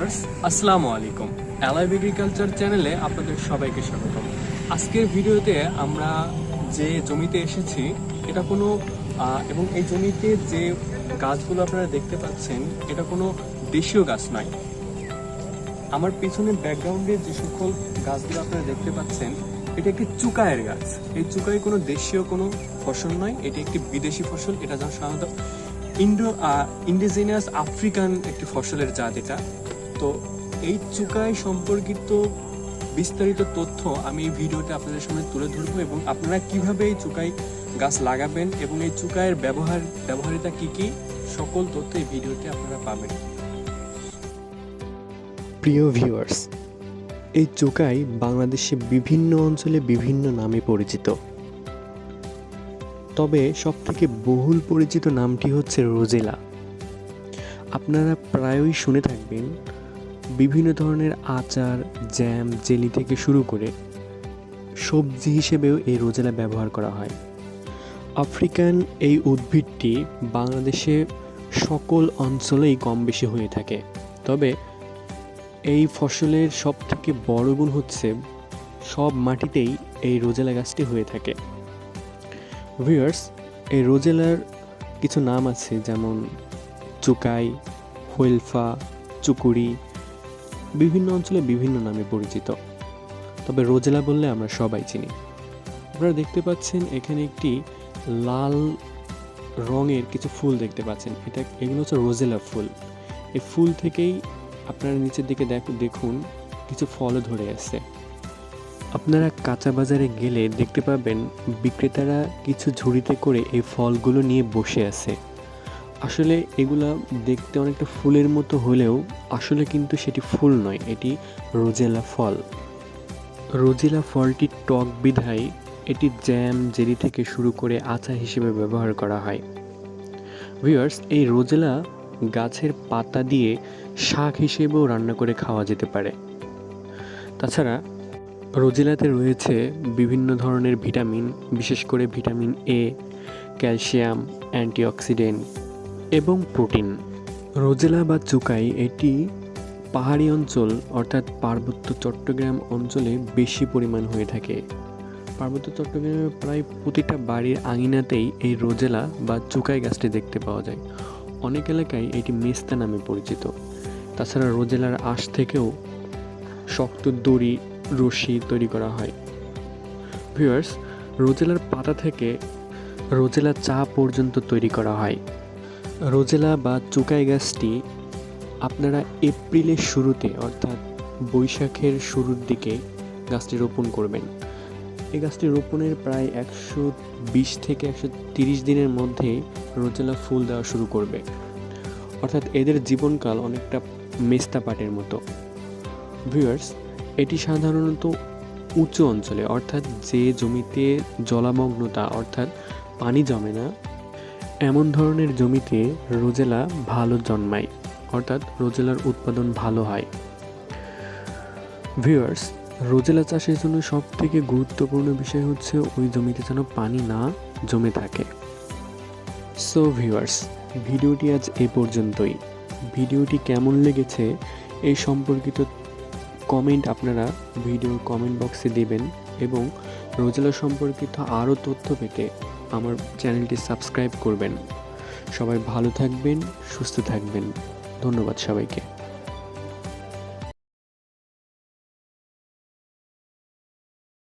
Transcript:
Viewers, আসসালামু আলাইকুম। Alive agriculture চ্যানেলে আপনাদের সবাইকে স্বাগতম। আজকের ভিডিওতে আমরা যে জমিতে এসেছি এটা কোনো এবং এই জমিতে যে গাছগুলো আপনারা দেখতে পাচ্ছেন এটা কোনো দেশীয় গাছ নয়। আমার পিছনে ব্যাকগ্রাউন্ডে যে সকল গাছগুলো আপনারা দেখতে পাচ্ছেন এটা একটি চুকায়ের গাছ। এই চুকাই কোনো দেশীয় কোনো ফসল নয়, এটি একটি বিদেশি ফসল। এটা যেমন সাধারণত ইন্ডিজিনিয়াস আফ্রিকান একটি ফসলের জাত এটা। তো এই চুকাই সম্পর্কিত বিস্তারিত তথ্য আমি এই ভিডিওতে আপনাদের সামনে তুলে ধরবো এবং আপনারা কিভাবে এই চুকাই গাছ লাগাবেন এবং এই চুকাইয়ের ব্যবহারিতা কি সকল তথ্য এই ভিডিওতে আপনারা পাবেন। প্রিয় ভিউয়ার্স, এই চুকাই বাংলাদেশে বিভিন্ন অঞ্চলে বিভিন্ন নামে পরিচিত, তবে সবথেকে বহুল পরিচিত নামটি হচ্ছে রোজেলা। আপনারা প্রায়ই শুনে থাকবেন বিভিন্ন ধরনের আচার, জ্যাম, জেলি থেকে শুরু করে সবজি হিসেবেও এই রোজেলা ব্যবহার করা হয়। আফ্রিকান এই উদ্ভিদটি বাংলাদেশে সকল অঞ্চলেই কম বেশি হয়ে থাকে, তবে এই ফসলের সবথেকে বড় গুণ হচ্ছে সব মাটিতেই এই রোজেলা গাছটি হয়ে থাকে। ভিউয়ার্স, এই রোজেলার কিছু নাম আছে, যেমন চুকাই, হুইলফা, চুকুরি, বিভিন্ন অঞ্চলে বিভিন্ন নামে পরিচিত, তবে রোজেলা বললে আমরা সবাই চিনি। আপনারা দেখতে পাচ্ছেন এখানে একটি লাল রঙের কিছু ফুল দেখতে পাচ্ছেন, এগুলো হচ্ছে রোজেলা ফুল। এই ফুল থেকেই আপনারা নিচের দিকে দেখুন কিছু ফলও ধরে আছে। আপনারা কাঁচা বাজারে গেলে দেখতে পাবেন বিক্রেতারা কিছু ঝুড়িতে করে এই ফলগুলো নিয়ে বসে আছে। আসলে এগুলা দেখতে অনেকটা ফুলের মতো হলেও আসলে কিন্তু সেটি ফুল নয়, এটি রোজেলা ফল। রোজেলা ফলটি টক বিধায় এটি জ্যাম, জেলি থেকে শুরু করে আচার হিসেবে ব্যবহার করা হয়। ভিউয়ার্স, এই রোজেলা গাছের পাতা দিয়ে শাক হিসেবেও রান্না করে খাওয়া যেতে পারে। তাছাড়া রোজেলাতে রয়েছে বিভিন্ন ধরনের ভিটামিন, বিশেষ করে ভিটামিন এ, ক্যালসিয়াম, অ্যান্টিঅক্সিডেন্ট এবং প্রোটিন। রোজেলা বা চুকাই এটি পাহাড়ি অঞ্চল অর্থাৎ পার্বত্য চট্টগ্রাম অঞ্চলে বেশি পরিমাণ হয়ে থাকে। পার্বত্য চট্টগ্রামে প্রায় প্রতিটা বাড়ির আঙিনাতেই এই রোজেলা বা চুকাই গাছটি দেখতে পাওয়া যায়। অনেক এলাকায় এটি মেস্তা নামে পরিচিত। তাছাড়া রোজেলার আঁশ থেকেও শক্ত দড়ি, রশি তৈরি করা হয়। ভিউয়ার্স, রোজেলার পাতা থেকে রোজেলা চা পর্যন্ত তৈরি করা হয়। রোজেলা বা চুকাই গাছটি আপনারা এপ্রিলের শুরুতে অর্থাৎ বৈশাখের শুরুর দিকে গাছটি রোপণ করবেন। এই গাছটি রোপণের প্রায় 120 থেকে 130 দিনের মধ্যে রোজেলা ফুল দেওয়া শুরু করবে, অর্থাৎ এদের জীবনকাল অনেকটা মেস্তা পাটের মতো। ভিউয়ার্স, এটি সাধারণত উঁচু অঞ্চলে অর্থাৎ যে জমিতে জলামগ্নতা অর্থাৎ পানি জমে না এমন ধরনের জমিতে রোজেলা ভালো জন্মায়, অর্থাৎ রোজেলার উৎপাদন ভালো হয়। ভিউয়ার্স, রোজেলা চাষের জন্য সবথেকে গুরুত্বপূর্ণ বিষয় হচ্ছে ওই জমিতে যেন পানি না জমে থাকে। সো ভিউয়ার্স, ভিডিওটি আজ এ পর্যন্তই। ভিডিওটি কেমন লেগেছে এই সম্পর্কিত কমেন্ট আপনারা ভিডিওর কমেন্ট বক্সে দেবেন এবং রোজেলা সম্পর্কিত আরও তথ্য পেতে আমার চ্যানেলটি সাবস্ক্রাইব করবেন। সবাই ভালো থাকবেন, সুস্থ থাকবেন। ধন্যবাদ সবাইকে।